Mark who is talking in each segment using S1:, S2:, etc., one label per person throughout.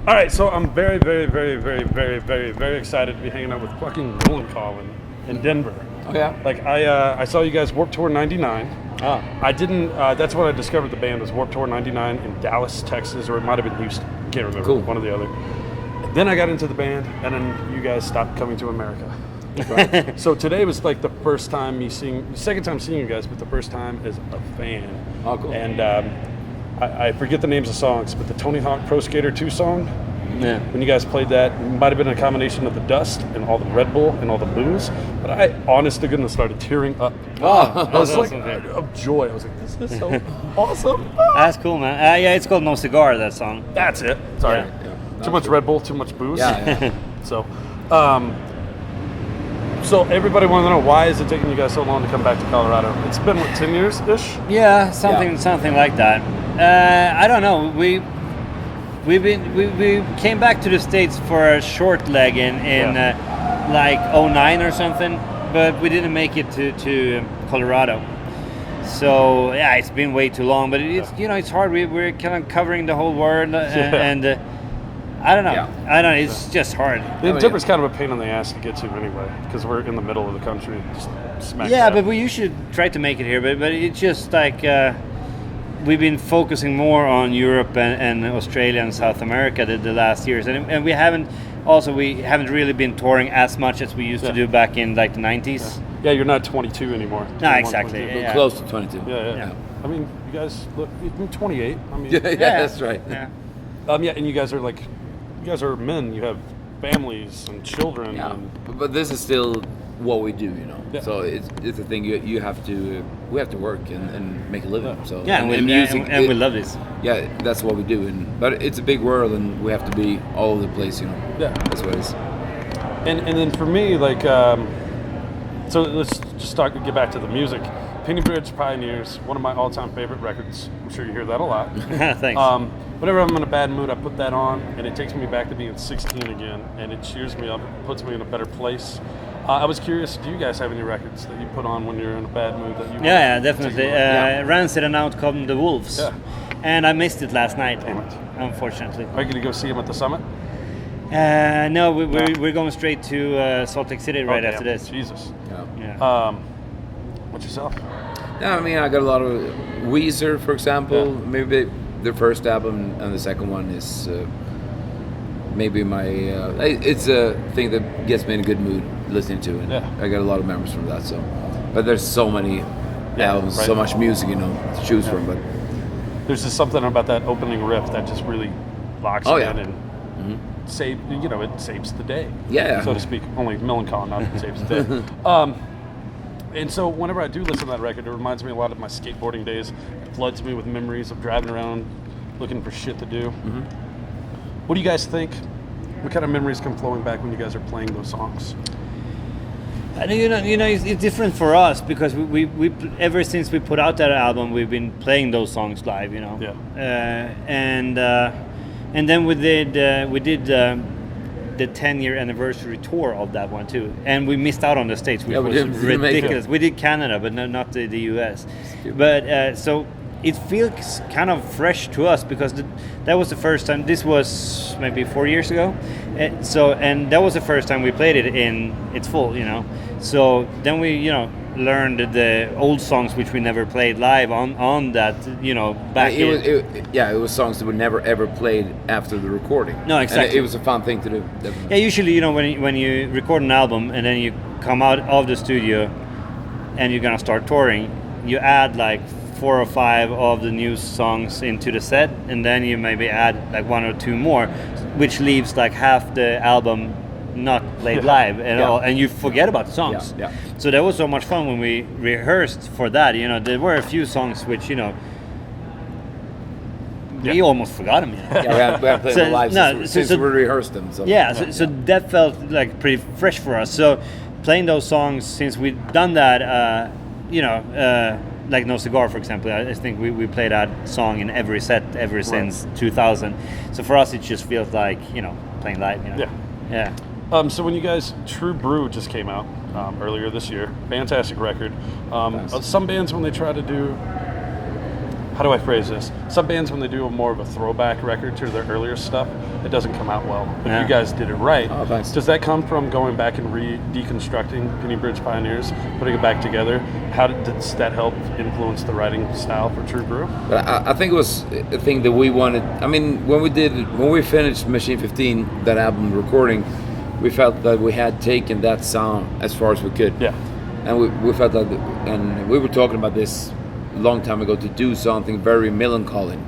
S1: All right, so I'm very, very, very, very, very, very, very excited to be hanging out with fucking Millencolin in Denver.
S2: Oh yeah.
S1: Like I saw you guys Warped Tour '99.
S2: Oh.
S1: I didn't. That's when I discovered the band was Warped Tour '99 in Dallas, Texas, or it might have been Houston. Can't remember.
S2: Cool.
S1: One or the other. Then I got into the band, and then you guys stopped coming to America. Right? So today was like the first time second time seeing you guys, but the first time as a fan.
S2: Oh, cool.
S1: And I forget the names of songs, but the Tony Hawk Pro Skater 2 song.
S2: Yeah.
S1: When you guys played that, it might have been a combination of the dust and all the Red Bull and all the booze, but I, honest to goodness, started tearing up.
S2: Oh,
S1: I was like,
S3: awesome.
S1: of joy. I was like, this is so awesome.
S3: That's cool, man. Yeah, it's called No Cigar, that song.
S1: That's it. Sorry.
S3: Yeah.
S1: Too much Red Bull, too much booze.
S2: Yeah.
S1: So, so everybody wanted to know, why is it taking you guys so long to come back to Colorado? It's been, what, 10 years-ish?
S3: Yeah, something like that. I don't know. We came back to the States for a short leg in like 09 or something, but we didn't make it to Colorado. So yeah, it's been way too long. But it's it's hard. We're kind of covering the whole world, and I don't know.
S2: Yeah.
S3: I don't know. It's just hard.
S1: Denver's kind of a pain in the ass to get to anyway, because we're in the middle of the country, just smack
S3: Yeah,
S1: dab.
S3: but we usually try to make it here. But it's just like we've been focusing more on Europe and Australia and South America the last years, and we haven't really been touring as much as we used to do back in like the 90s.
S1: Yeah, you're not 22 anymore.
S3: No,
S1: 21,
S3: exactly.
S1: 22.
S3: Yeah.
S2: Close to 22.
S1: Yeah. I mean, you guys look. You're 28. I mean,
S2: Yeah, that's right.
S3: Yeah.
S1: Yeah, and you guys are men. You have families and children.
S2: Yeah.
S1: And,
S2: But this is still what we do,
S1: Yeah.
S2: So it's a thing we have to work and make a living. So
S3: Yeah, and we love this.
S2: Yeah, that's what we do. But it's a big world, and we have to be all over the place.
S1: Yeah.
S2: That's what it is.
S1: And then for me, like, so let's just get back to the music. Penny Bridge Pioneers, one of my all-time favorite records. I'm sure you hear that a lot.
S3: Thanks.
S1: Whenever I'm in a bad mood, I put that on, and it takes me back to being 16 again, and it cheers me up, it puts me in a better place. I was curious, do you guys have any records that you put on when you're in a bad mood that you?
S3: Yeah, definitely. Rancid and Out Come the Wolves.
S1: Yeah.
S3: And I missed it last night,
S1: Damn it.
S3: unfortunately.
S1: Are you going to go see him at the Summit?
S3: No, we're going straight to Salt Lake City right after this.
S1: Jesus.
S2: Yeah.
S1: What's yourself?
S2: Yeah, I mean, I got a lot of Weezer, for example.
S1: Yeah.
S2: Maybe their first album, and the second one is maybe my. It's a thing that gets me in a good mood listening to, and I got a lot of memories from that. So, but there's so many albums,
S1: right.
S2: so much music, to choose from. But
S1: There's just something about that opening riff that just really locks you in and it saves the day.
S2: Yeah.
S1: So to speak. Only Millencolin, not it saves the day. And so whenever I do listen to that record, it reminds me a lot of my skateboarding days. It floods me with memories of driving around looking for shit to do. Mm-hmm. What do you guys think? What kind of memories come flowing back when you guys are playing those songs?
S3: And it's different for us because we ever since we put out that album, we've been playing those songs live,
S1: Yeah.
S3: And then we did the 10-year anniversary tour of that one too, and we missed out on the States, which was ridiculous. We did Canada, but not the US. But so it feels kind of fresh to us because that was the first time. This was maybe 4 years ago, and that was the first time we played it in its full, So then we, learned the old songs which we never played live on that, back
S2: it was songs that we never ever played after the recording.
S3: No, exactly.
S2: And it was a fun thing to do. Definitely.
S3: Yeah, usually, when you record an album and then you come out of the studio and you're gonna start touring, you add like 4 or 5 of the new songs into the set, and then you maybe add like 1 or 2 more, which leaves like half the album not played live at all, and you forget about the songs.
S2: Yeah.
S3: So that was so much fun when we rehearsed for that. There were a few songs which we almost forgot them.
S2: We haven't played them live since we rehearsed them. So.
S3: So that felt like pretty fresh for us. So playing those songs, since we'd done that, like No Cigar, for example, I think we played that song in every set ever since 2000. So for us, it just feels like playing live. Yeah.
S1: So when you guys, True Brew just came out earlier this year. Fantastic record. Some bands, when they try to do how do I phrase this? Some bands, when they do more of a throwback record to their earlier stuff, it doesn't come out well. But you guys did it right.
S2: Oh, thanks.
S1: Does that come from going back and deconstructing Penny Bridge Pioneers, putting it back together? How does that help influence the writing style for True Brew?
S2: But I think it was a thing that we wanted. I mean, when we finished Machine 15, that album recording, we felt that we had taken that sound as far as we could.
S1: Yeah.
S2: And we felt that, and we were talking about this a long time ago, to do something very Millencolin,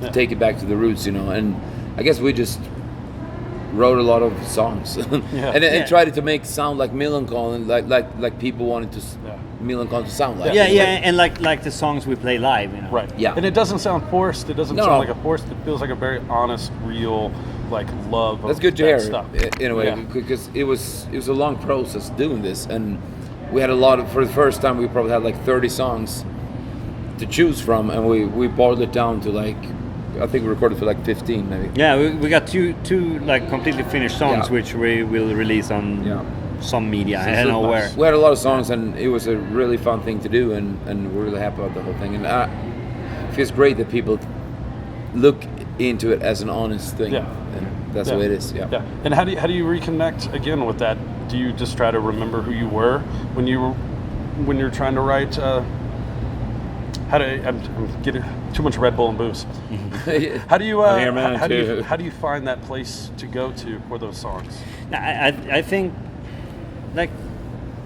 S2: to take it back to the roots, you know. And I guess we just wrote a lot of songs and tried to make sound like Millencolin, like people wanted to Millencolin to sound like.
S3: And like the songs we play live, you know.
S1: Right.
S2: Yeah.
S1: And it doesn't sound forced. It doesn't sound like a forced. It feels like a very honest, real, like love.
S2: That's good to hear.
S1: Stuff.
S2: In a way, because it was a long process doing this, and we had a lot of. For the first time, we probably had like 30 songs to choose from, and we boiled it down to like, I think we recorded for like 15 maybe.
S3: Yeah, we got two like completely finished songs, which we will release on some media. I don't know where.
S2: We had a lot of songs, and it was a really fun thing to do, and we're really happy about the whole thing. And it feels great that people look into it as an honest thing.
S1: Yeah.
S2: And that's the way it is. Yeah.
S1: And how do you reconnect again with that? Do you just try to remember who you were when you're trying to write? I'm getting too much Red Bull and booze. How do you how do you find that place to go to for those songs?
S3: I think, like,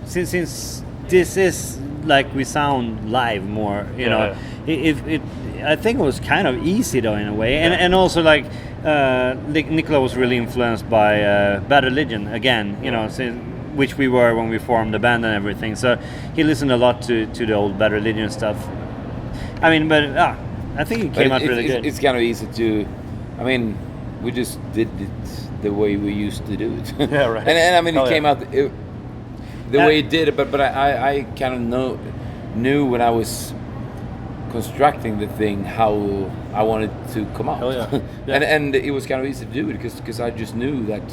S3: since this is like we sound live more, you know, I think it was kind of easy though in a way, and also like Nicola was really influenced by Bad Religion again, you know, which we were when we formed the band and everything. So he listened a lot to the old Bad Religion stuff. I mean, but I think it came out really good.
S2: It's kind of easy to, I mean, we just did it the way we used to do it.
S1: Yeah, right.
S2: and I mean, it came out the way it did, but I kind of knew when I was constructing the thing how I wanted to come out. And it was kind of easy to do it because I just knew that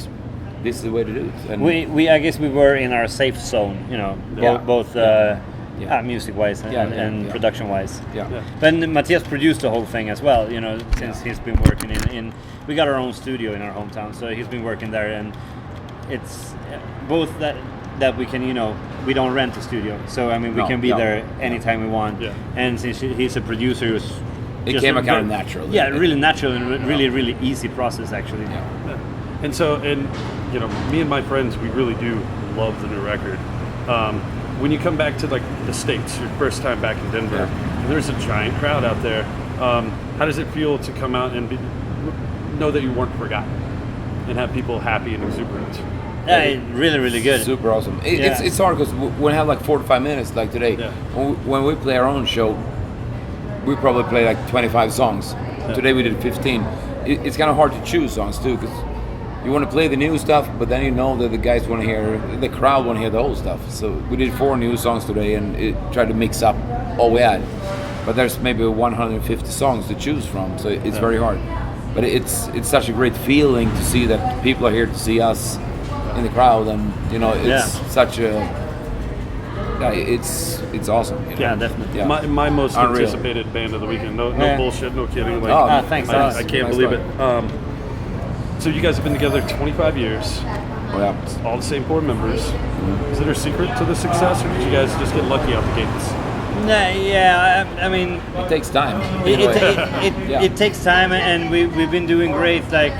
S2: this is the way to do it. And
S3: we I guess we were in our safe zone, you know, both music-wise and production-wise. But Matthias produced the whole thing as well, you know, since he's been working in. We got our own studio in our hometown, so he's been working there, and it's both that we can, you know, we don't rent a studio, so I mean we can be there anytime we want. And since he's a producer,
S2: it came out kind of natural.
S3: Yeah, really natural and really easy process actually.
S1: And so, you know, me and my friends, we really do love the new record. When you come back to like the States, your first time back in Denver, there's a giant crowd out there. How does it feel to come out and know that you weren't forgotten and have people happy and exuberant?
S3: Really good.
S2: Super awesome. It's hard because we have like 45 minutes like today. When we play our own show, we probably play like 25 songs. Today we did 15. It's kind of hard to choose songs too, because you want to play the new stuff, but then you know that the guys want to hear, the crowd want to hear the old stuff. So we did 4 new songs today and tried to mix up all we had. But there's maybe 150 songs to choose from, so it's very hard. But it's such a great feeling to see that people are here to see us in the crowd, and you know it's such a it's awesome. You know?
S3: Yeah, definitely.
S1: My most
S2: Unreal.
S1: anticipated band of the weekend. No bullshit, no kidding. Like,
S3: thanks.
S1: I can't believe it. So you guys have been together 25 years.
S2: Yeah.
S1: All the same 4 members. Is there a secret to the success, or did you guys just get lucky out the gates?
S3: I mean,
S2: it takes time.
S3: It takes time, and we've been doing great, like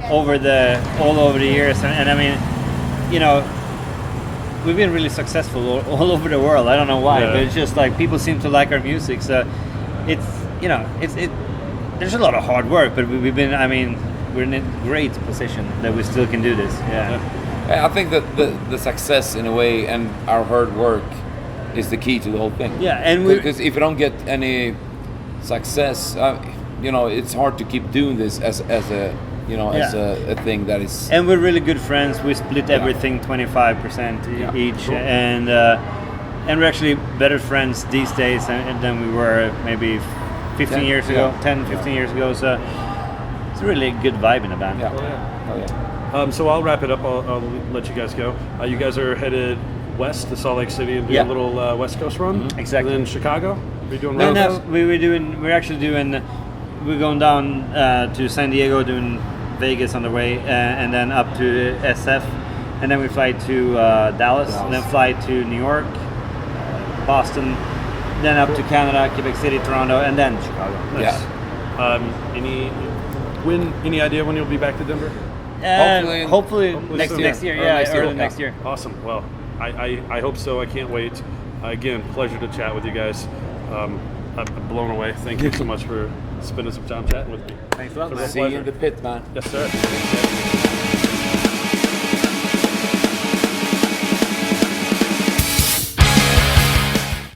S3: all over the years, and I mean, you know, we've been really successful all over the world. I don't know why, but it's just like people seem to like our music. So it's, you know, there's a lot of hard work, but we've been, I mean, we're in a great position that we still can do this.
S2: I think that the success in a way and our hard work is the key to the whole thing.
S3: And
S2: because if you don't get any success, you know, it's hard to keep doing this as a you know as a thing that is.
S3: And we're really good friends. We split everything 25% each, and we're actually better friends these days than we were maybe 15 years ago, 10-15 years ago. So it's a really good vibe in the band.
S1: So I'll wrap it up. I'll let you guys go. You guys are headed west to Salt Lake City and do a little West Coast run.
S3: Exactly.
S1: And then Chicago. Are you doing
S3: No,
S1: Riot
S3: no,
S1: Fest?
S3: we're going down to San Diego, doing Vegas on the way, and then up to SF, and then we fly to Dallas, and then fly to New York, Boston, then up to Canada, Quebec City, Toronto, and then Chicago.
S1: Nice. Any idea when you'll be back to Denver?
S3: Hopefully next year. Early
S1: Yeah.
S3: next year.
S1: Awesome. Well, I hope so. I can't wait. Again, pleasure to chat with you guys. I'm blown away. Thank you so much for spending some time chatting with me.
S3: Thanks a lot, man.
S2: See you in the pit, man.
S1: Yes, sir.